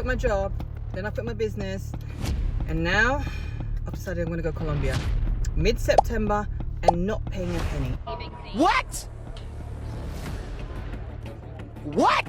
quit my job, then I quit my business, and now I've decided I'm gonna go Colombia mid-September and not paying a penny. What? What?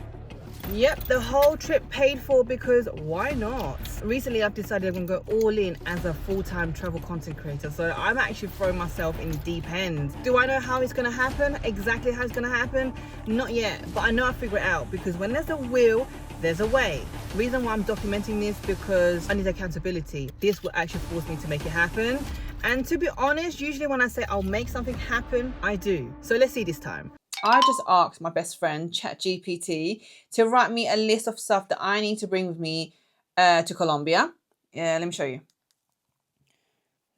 Yep, the whole trip paid for, because why not? Recently I've decided I'm gonna go all in as a full-time travel content creator, so I'm actually throwing myself in deep end. Do I know how it's gonna happen? Exactly how it's gonna happen? Not yet, but I know I'll figure it out, because when there's a will, there's a way. The reason why I'm documenting this, because I need accountability. This will actually force me to make it happen. And to be honest, usually when I say I'll make something happen, I do. So let's see this time. I just asked my best friend, ChatGPT, to write me a list of stuff that I need to bring with me to Colombia. Yeah, let me show you.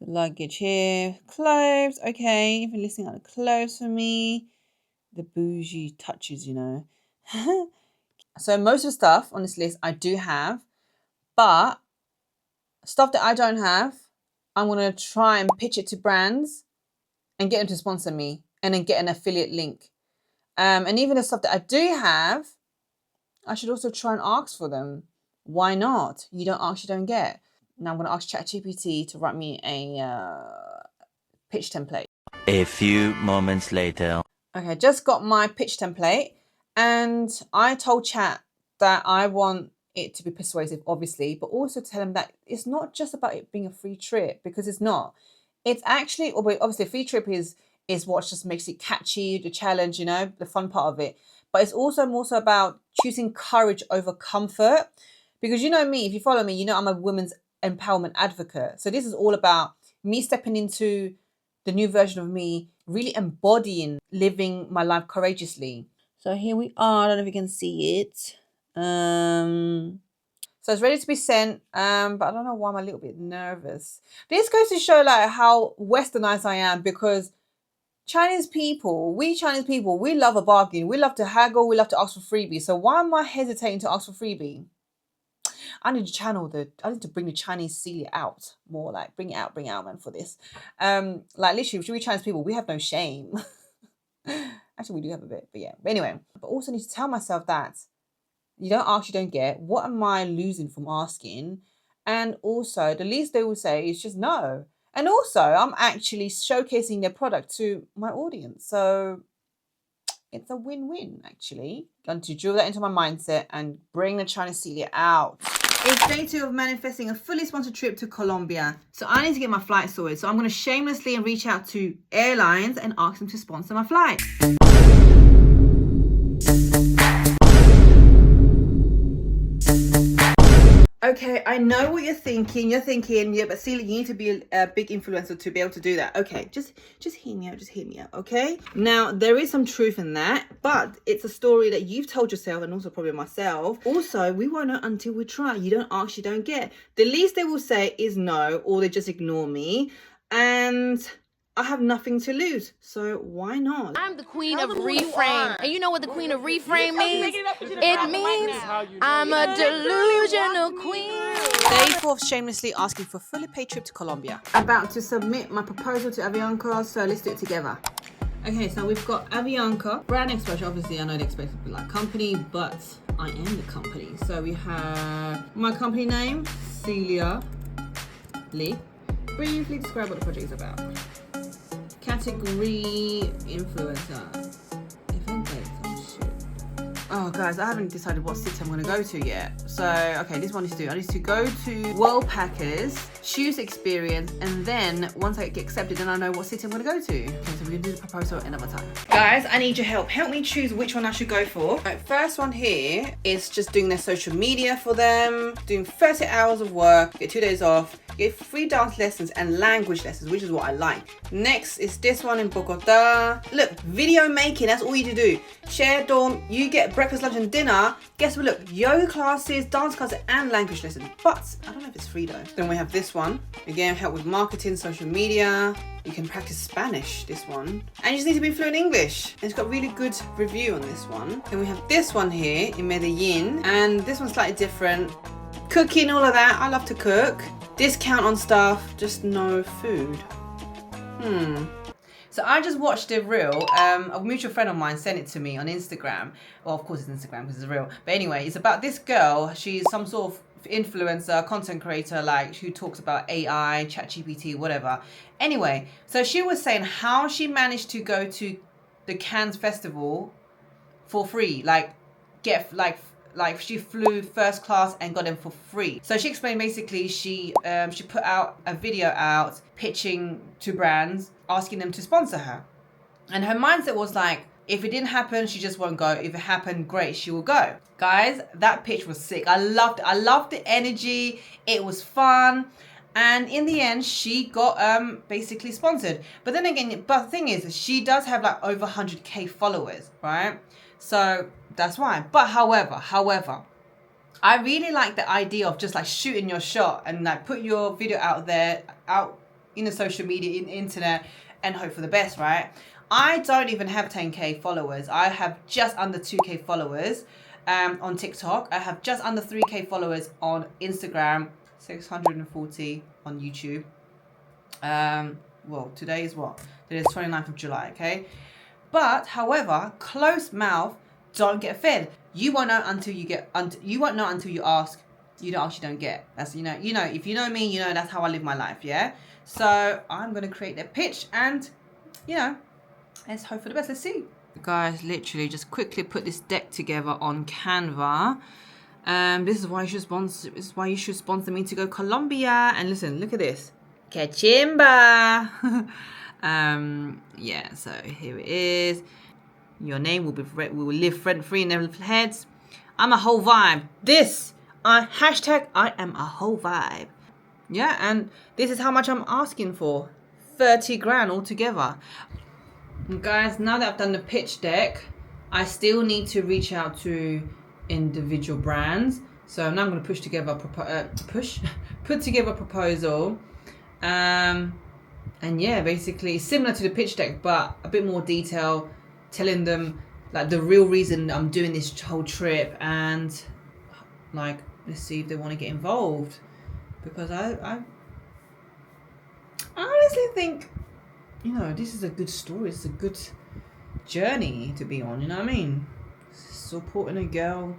Luggage here, clothes, okay. Even listing out the clothes for me. The bougie touches, you know. So most of the stuff on this list I do have, but stuff that I don't have, I'm going to try and pitch it to brands and get them to sponsor me and then get an affiliate link. And even the stuff that I do have, I should also try and ask for them. Why not? You don't ask, you don't get. Now I'm going to ask ChatGPT to write me a pitch template. A few moments later. Okay, just got my pitch template, and I told Chat that I want it to be persuasive, obviously, but also tell him that it's not just about it being a free trip, because it's not. It's actually, obviously, a free trip is what just makes it catchy, the challenge, you know, the fun part of it. But it's also more so about choosing courage over comfort. Because you know me, if you follow me, you know I'm a women's empowerment advocate. So this is all about me stepping into the new version of me, really embodying living my life courageously. So here we are. I don't know if you can see it. So it's ready to be sent, but I don't know why I'm a little bit nervous. This goes to show like how westernized I am, because Chinese people, we love a bargain. We love to haggle. We love to ask for freebies. So why am I hesitating to ask for freebie? I need to bring the Chinese Celia out more, like bring it out, man, for this. Like literally, we Chinese people, we have no shame. Actually, we do have a bit, but yeah. But anyway, but also need to tell myself that you don't ask, you don't get. What am I losing from asking? And also, the least they will say is just no. And also, I'm actually showcasing their product to my audience. So it's a win-win, actually. Going to drill that into my mindset and bring the Chinese Celia out. It's day 2 of manifesting a fully sponsored trip to Colombia. So I need to get my flight sorted. So I'm going to shamelessly reach out to airlines and ask them to sponsor my flight. Okay, I know what you're thinking. You're thinking, yeah, but Celia, you need to be a big influencer to be able to do that. Okay, just hear me out, okay? Now, there is some truth in that, but it's a story that you've told yourself and also probably myself. Also, we won't know until we try. You don't ask, you don't get. The least they will say is no, or they just ignore me. And I have nothing to lose, so why not? I'm the queen of reframe. And you know what the queen of reframe means? It means I'm a delusional queen. Day 4 of shamelessly asking for a fully paid trip to Colombia. About to submit my proposal to Avianca, so let's do it together. Okay, so we've got Avianca. Brand exposure, obviously I know they expect to be like company, but I am the company. So we have my company name, Celia Lee. Briefly describe what the project is about. Category influencer. Event dates. Oh shit. Oh guys, I haven't decided what city I'm gonna go to yet. So okay, this one is to do. I need to go to World Packers, choose experience, and then once I get accepted, then I know what city I'm gonna go to. Okay, so we're gonna do the proposal another time. Guys, I need your help. Help me choose which one I should go for. Right, first one here is just doing their social media for them, doing 30 hours of work, get 2 days off. Get free dance lessons and language lessons, which is what I like. Next is this one in Bogota. Look, video making, that's all you need to do. Share dorm, you get breakfast, lunch and dinner. Guess what, look, yoga classes, dance classes and language lessons. But I don't know if it's free though. Then we have this one. Again, help with marketing, social media. You can practice Spanish, this one. And you just need to be fluent in English. And it's got really good review on this one. Then we have this one here in Medellin. And this one's slightly different. Cooking, all of that. I love to cook. Discount on stuff, just no food. So I just watched a reel. A mutual friend of mine sent it to me on Instagram. Well, of course it's Instagram because it's a reel. But anyway, it's about this girl. She's some sort of influencer, content creator, like who talks about AI, ChatGPT, whatever. Anyway, so she was saying how she managed to go to the Cannes Festival for free. Like she flew first class and got in for free. So she explained basically she put out a video out pitching to brands, asking them to sponsor her. And her mindset was like, if it didn't happen, she just won't go. If it happened, great, she will go. Guys, that pitch was sick. I loved it. I loved the energy. It was fun. And in the end, she got basically sponsored. But then again, but the thing is, she does have like over 100K followers, right? So that's why. But however, I really like the idea of just like shooting your shot and like put your video out there, out in the social media, in the internet, and hope for the best, right? I don't even have 10K followers. I have just under 2K followers on TikTok. I have just under 3K followers on Instagram, 640 on YouTube. Well, today is what? Today is 29th of July, okay? But, however, closed mouth don't get fed. You won't know until you get, you won't know until you ask. You don't ask, you don't get. That's, you know, if you know me, you know that's how I live my life, yeah? So, I'm going to create that pitch and, you know, let's hope for the best. Let's see. Guys, literally just quickly put this deck together on Canva. This is why you should sponsor. This is why you should sponsor me to go Colombia. And listen, look at this, Kachimba. Yeah. So here it is. Your name will will live rent free in their heads. I'm a whole vibe. Hashtag I am a whole vibe. Yeah, and this is how much I'm asking for. 30 grand altogether. Guys, now that I've done the pitch deck, I still need to reach out to individual brands. So now I'm going to put together a proposal. And yeah, basically similar to the pitch deck, but a bit more detail, telling them like the real reason I'm doing this whole trip, and like, let's see if they want to get involved. Because I honestly think, you know, this is a good story. It's a good journey to be on, you know what I mean? Supporting a girl,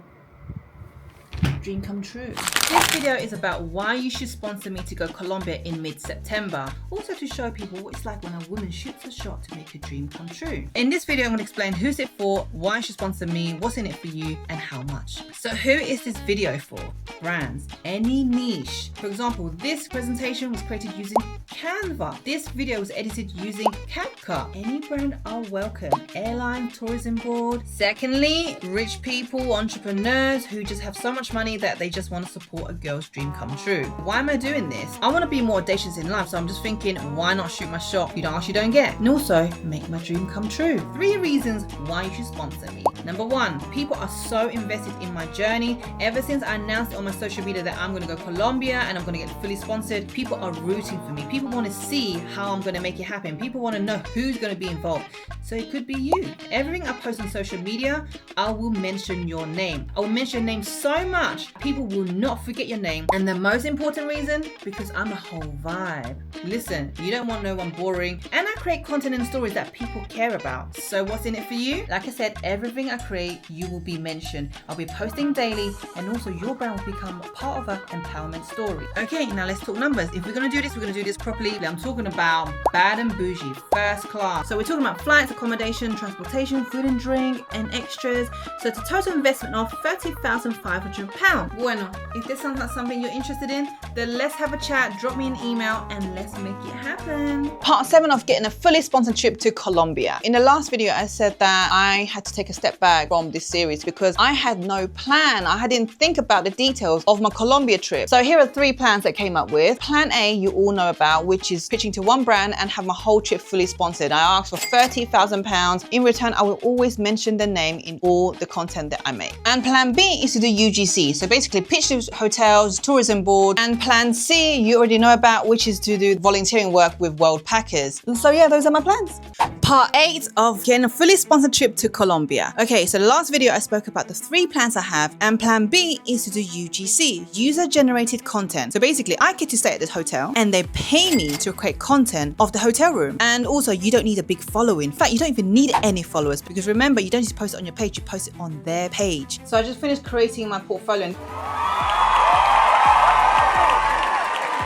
dream come true. This video is about why you should sponsor me to go Colombia in mid-September. Also to show people what it's like when a woman shoots a shot to make her dream come true. In this video, I'm going to explain who's it for, why you should sponsor me, what's in it for you, and how much. So who is this video for? Brands, any niche. For example, this presentation was created using Canva. This video was edited using CapCut. Any brand are welcome. Airline, tourism board. Secondly, rich people, entrepreneurs who just have so much money that they just want to support a girl's dream come true. Why am I doing this? I want to be more audacious in life, so I'm just thinking, why not shoot my shot? You don't ask, you don't get. And also, make my dream come true. 3 reasons why you should sponsor me. Number 1, people are so invested in my journey. Ever since I announced it on my social media that I'm going to go Colombia and I'm going to get fully sponsored, people are rooting for me. People want to see how I'm going to make it happen. People want to know who's going to be involved. So it could be you. Everything I post on social media, I will mention your name. I will mention your name so much, people will not forget your name. And the most important reason, because I'm a whole vibe. Listen, you don't want no one boring. And I create content and stories that people care about. So what's in it for you? Like I said, everything I create, you will be mentioned. I'll be posting daily, and also your brand will become part of an empowerment story. Okay, now let's talk numbers. If we're going to do this, we're going to do this properly. I'm talking about bad and bougie, first class. So we're talking about flights, accommodation, transportation, food and drink, and extras. So it's a total investment of £30,500. Bueno, if this sounds like something you're interested in, then let's have a chat, drop me an email, and let's make it happen. Part 7 of getting a fully sponsored trip to Colombia. In the last video, I said that I had to take a step back from this series because I had no plan. I didn't think about the details of my Colombia trip. So here are 3 plans that I came up with. Plan A, you all know about, which is pitching to one brand and have my whole trip fully sponsored. I asked for £30,000. In return, I will always mention the name in all the content that I make. And plan B is to do UGC. So basically pitch to hotels, tourism board. And plan C, you already know about, which is to do volunteering work with World Packers. And so yeah, those are my plans. Part 8 of getting a fully sponsored trip to Colombia. Okay, so the last video I spoke about the 3 plans I have, and plan B is to do UGC, user generated content. So basically I get to stay at this hotel and they pay me to create content of the hotel room. And also you don't need a big following. In fact, you don't even need any followers, because remember, you don't need to post it on your page, you post it on their page. So I just finished creating my portfolio.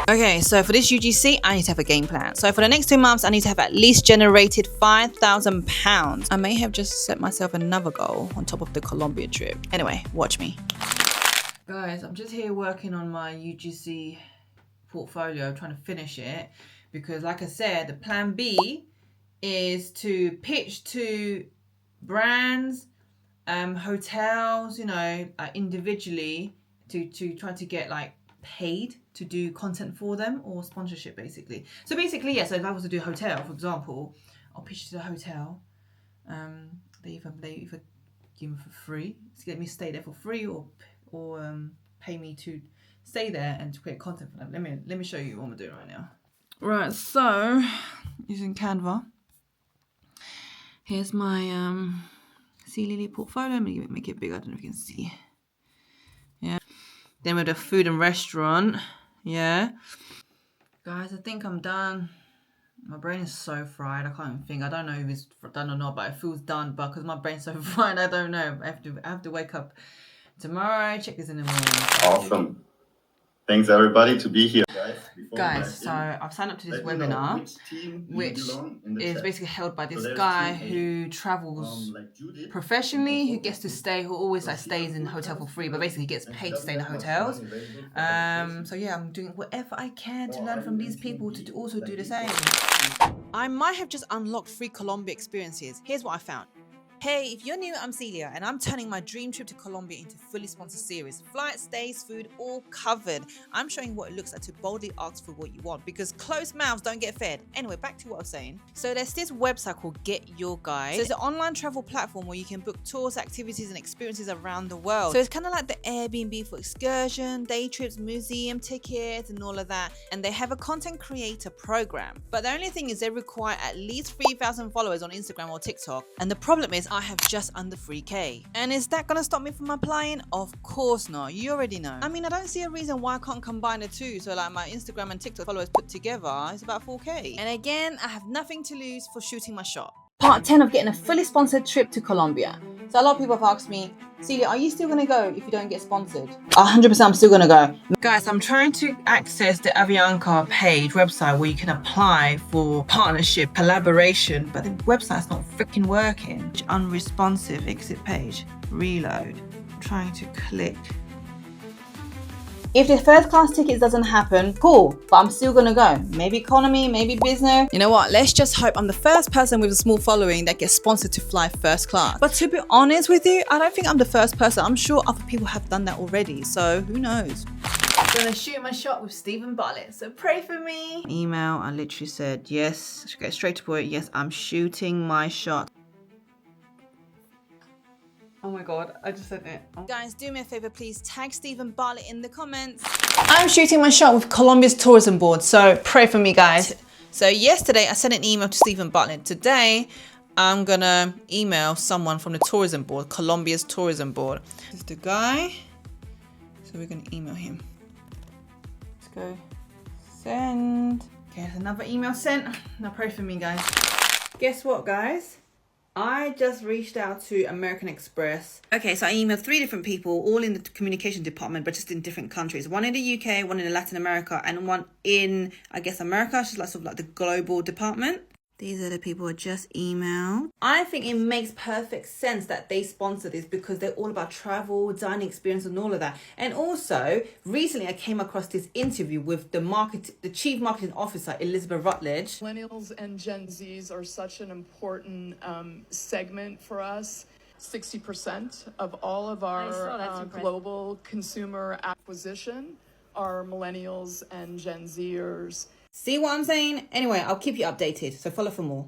Okay, so for this UGC, I need to have a game plan. So for the next 2 months, I need to have at least generated £5,000. I may have just set myself another goal on top of the Colombia trip. Anyway, watch me. Guys, I'm just here working on my UGC portfolio, trying to finish it. Because like I said, the plan B is to pitch to brands, hotels, you know, individually to try to get like paid to do content for them, or sponsorship basically. So basically, yeah, so if I was to do a hotel, for example, I'll pitch to the hotel. They either give me for free, to get me to stay there for free, or pay me to stay there and to create content for them. Let me show you what I'm doing right now. Right, so using Canva, here's my Sea Lily portfolio. I'm gonna make it bigger. I don't know if you can see. Yeah. Then with the food and restaurant. Yeah. Guys, I think I'm done. My brain is so fried. I can't even think. I don't know if it's done or not, but it feels done. But because my brain's so fried, I don't know. I have to wake up tomorrow. Check this in the morning. Awesome. Thanks everybody to be here. Guys, so I've signed up to this webinar, which is basically held by this guy who travels professionally, who gets to stay, who always like stays in the hotel for free, but basically gets paid to stay in the hotels. So yeah, I'm doing whatever I can to learn from these people to also do the same. I might have just unlocked free Colombia experiences. Here's what I found. Hey, if you're new, I'm Celia, and I'm turning my dream trip to Colombia into a fully sponsored series. Flights, stays, food, all covered. I'm showing what it looks like to boldly ask for what you want, because closed mouths don't get fed. Anyway, back to what I was saying. So there's this website called Get Your Guide. So it's an online travel platform where you can book tours, activities, and experiences around the world. So it's kind of like the Airbnb for excursion, day trips, museum tickets, and all of that. And they have a content creator program. But the only thing is they require at least 3,000 followers on Instagram or TikTok. And the problem is I have just under 3K. And is that gonna stop me from applying? Of course not. You already know. I mean, I don't see a reason why I can't combine the two. So like my Instagram and TikTok followers put together is about 4K. And again, I have nothing to lose for shooting my shot. Part 10 of getting a fully sponsored trip to Colombia. So a lot of people have asked me, Celia, are you still going to go if you don't get sponsored? 100% I'm still going to go. Guys, I'm trying to access the Avianca page website where you can apply for partnership, collaboration, but the website's not freaking working. Unresponsive, exit page, reload. I'm trying to click. If the first class tickets doesn't happen, cool, but I'm still gonna go. Maybe economy, maybe business. You know what? Let's just hope I'm the first person with a small following that gets sponsored to fly first class. But to be honest with you, I don't think I'm the first person. I'm sure other people have done that already, so who knows? I'm gonna shoot my shot with Stephen Bartlett, so pray for me. Email, I literally said yes. I should get straight to point. Yes, I'm shooting my shot. Oh my god, I just sent it. Oh. Guys, do me a favor, please tag Stephen Bartlett in the comments. I'm shooting my shot with Colombia's tourism board, so pray for me, guys. So yesterday I sent an email to Stephen Bartlett. Today I'm gonna email someone from the tourism board, Colombia's tourism board. This is the guy, so we're gonna email him. Let's go send. Okay, there's another email sent. Now pray for me, guys. Guess what, guys? I just reached out to American Express. Okay, so I emailed 3 different people, all in the communication department, but just in different countries. One in the UK, one in Latin America, and one in, I guess, America, which is like sort of like the global department. These are the people I just emailed. I think it makes perfect sense that they sponsor this because they're all about travel, dining experience, and all of that. And also, recently I came across this interview with the chief marketing officer, Elizabeth Rutledge. Millennials and Gen Zs are such an important segment for us. 60% of all of our global consumer acquisition are millennials and Gen Zers. See what I'm saying? Anyway, I'll keep you updated, so follow for more.